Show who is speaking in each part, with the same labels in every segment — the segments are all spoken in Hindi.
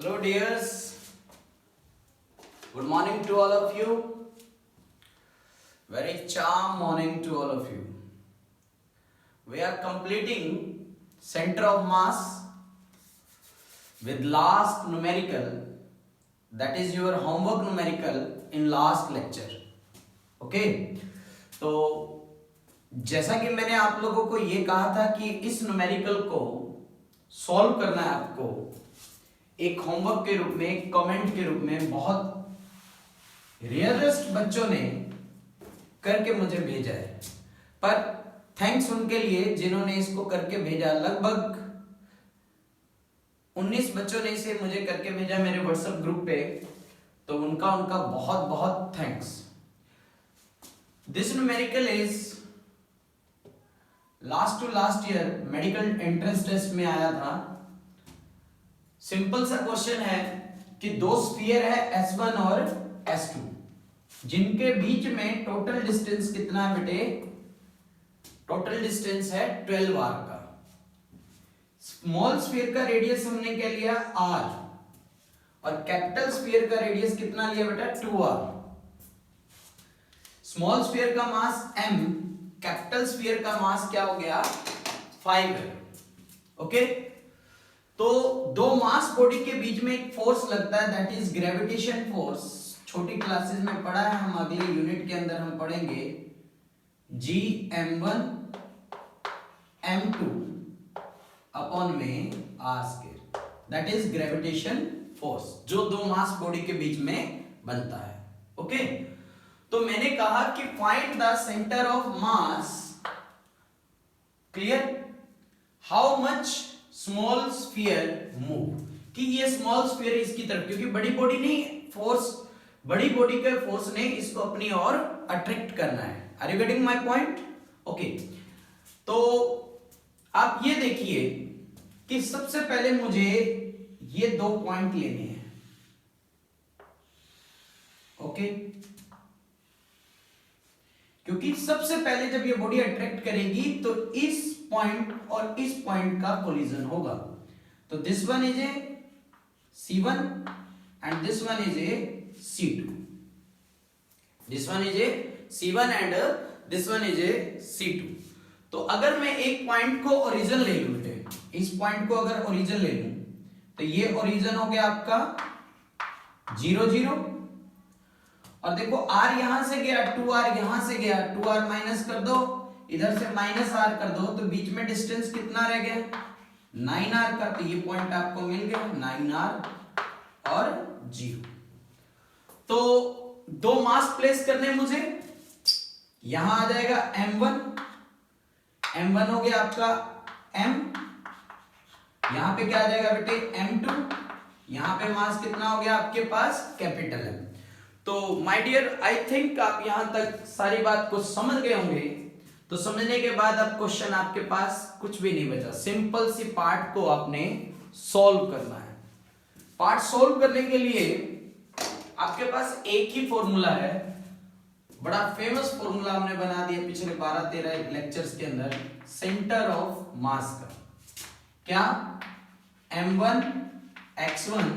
Speaker 1: Hello dears, good morning to all of you. Very charm morning to all of you. We are completing center of mass with last numerical, that is your homework numerical in last lecture. Okay, तो जैसा कि मैंने आप लोगों को ये कहा था कि इस न्यूमेरिकल को सॉल्व करना है आपको एक होमवर्क के रूप में, एक कमेंट के रूप में। बहुत रियलिस्ट बच्चों ने करके मुझे भेजा है, पर थैंक्स उनके लिए जिन्होंने इसको करके भेजा। लगभग 19 बच्चों ने इसे मुझे करके भेजा मेरे व्हाट्सएप ग्रुप पे, तो उनका बहुत बहुत thanks. This numerical is last to last year medical entrance test में आया था। सिंपल सा क्वेश्चन है कि दो स्फीयर है S1 और S2, जिनके बीच में टोटल डिस्टेंस कितना है बेटे? टोटल डिस्टेंस है 12 r का। स्मॉल स्फीयर का रेडियस हमने क्या लिया? r, और कैपिटल स्फीयर का रेडियस कितना लिया बेटा? 2r। स्मॉल स्फीयर का मास m, कैपिटल स्फीयर का मास क्या हो गया? 5 है। ओके, तो दो मास बॉडी के बीच में एक फोर्स लगता है, दैट इज ग्रेविटेशन फोर्स। छोटी क्लासेस में पढ़ा है, हम अगले यूनिट के अंदर हम पढ़ेंगे Gm1 m2 अपॉन में r square, that is gravitation force, जो दो मास बॉडी के बीच में बनता है। ओके, तो मैंने कहा कि find the centre of mass, clear, how much small sphere move, कि ये स्मॉल स्फीयर इसकी तरफ, क्योंकि बड़ी बॉडी नहीं फोर्स, बड़ी बॉडी के फोर्स ने इसको अपनी ओर अट्रैक्ट करना है। Are you getting my point? Okay, तो आप ये देखिए कि सबसे पहले मुझे ये दो पॉइंट लेने हैं। ओके, क्योंकि सबसे पहले जब ये बॉडी अट्रैक्ट करेगी तो इस पॉइंट और इस पॉइंट का कोलिजन होगा। तो this one is a C1 and this one is a C2। This one is a C1 and this one is a C2। तो अगर मैं एक पॉइंट को ओरिजिन ले लूं बेटे, इस पॉइंट को अगर ओरिजिन ले लूं, तो ये ओरिजिन हो गया आपका 0 0, और देखो r यहां से गया, 2r यहां से गया, 2r माइनस कर दो, इधर से माइनस r कर दो, तो बीच में डिस्टेंस कितना रह गया? 9r का। तो ये पॉइंट आपको मिल गया 9r और 0। तो दो मास प्लेस करने मुझे, यहां आ जाएगा m1 हो गया आपका m, यहां पे क्या आ जाएगा बेटे? m2, यहां पे मास कितना हो गया आपके पास? Capital M। तो माय डियर, आई थिंक आप यहां तक सारी बात को समझ गए होंगे। तो समझने के बाद अब क्वेश्चन आपके पास कुछ भी नहीं बचा, सिंपल सी पार्ट को आपने सॉल्व करना है। पार्ट सॉल्व करने के लिए आपके पास एक ही फॉर्मूला है, बड़ा फेमस फॉर्मूला हमने बना दिया पिछले 12-13 लेक्चर्स के अंदर, सेंटर ऑफ मास का। क्या? m1 x1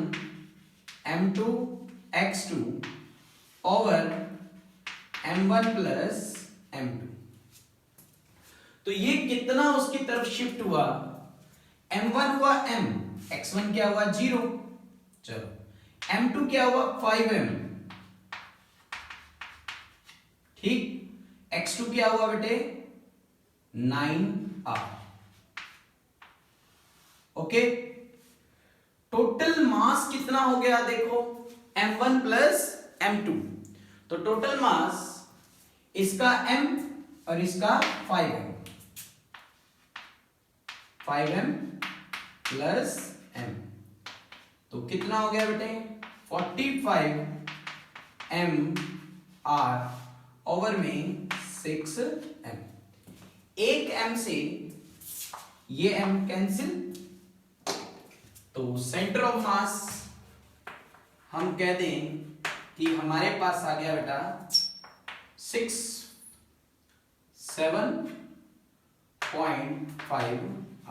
Speaker 1: m2 x2 over m1 plus m2। तो ये कितना उसकी तरफ शिफ्ट हुआ? m1 हुआ m, x1 क्या हुआ? 0, चलो m2 क्या हुआ? 5m, ठीक, x2 क्या हुआ बेटे? 9r। ओके, टोटल मास कितना हो गया देखो? m1 प्लस m2, तो टोटल मास इसका m और इसका 5m प्लस m, तो कितना हो गया बेटे? 45m r ओवर में 6m। एक m से ये m कैंसिल, तो सेंटर ऑफ मास हम कह दें कि हमारे पास आ गया बेटा 7.5 r,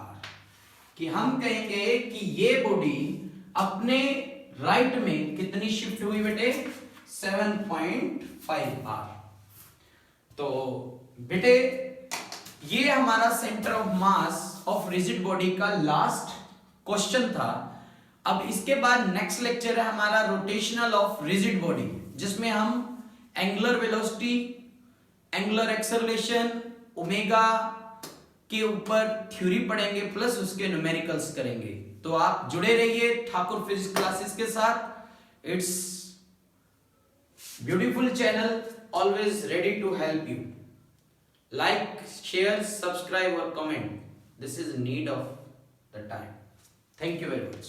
Speaker 1: कि हम कहेंगे कि ये बॉडी अपने राइट में कितनी शिफ्ट हुई बेटे? 7.5 आर। तो बेटे ये हमारा centre of mass of rigid body का लास्ट क्वेश्चन था। अब इसके बाद नेक्स्ट लेक्चर है हमारा रोटेशनल ऑफ रिजिड बॉडी, जिसमें हम angular velocity, angular acceleration, omega के ऊपर थ्योरी पढ़ेंगे प्लस उसके न्यूमेरिकल्स करेंगे। तो आप जुड़े रहिए ठाकुर फिजिक्स क्लासेस के साथ। It's beautiful channel, always ready to help you. Like, share, subscribe और comment, this is need of the time. Thank you very much.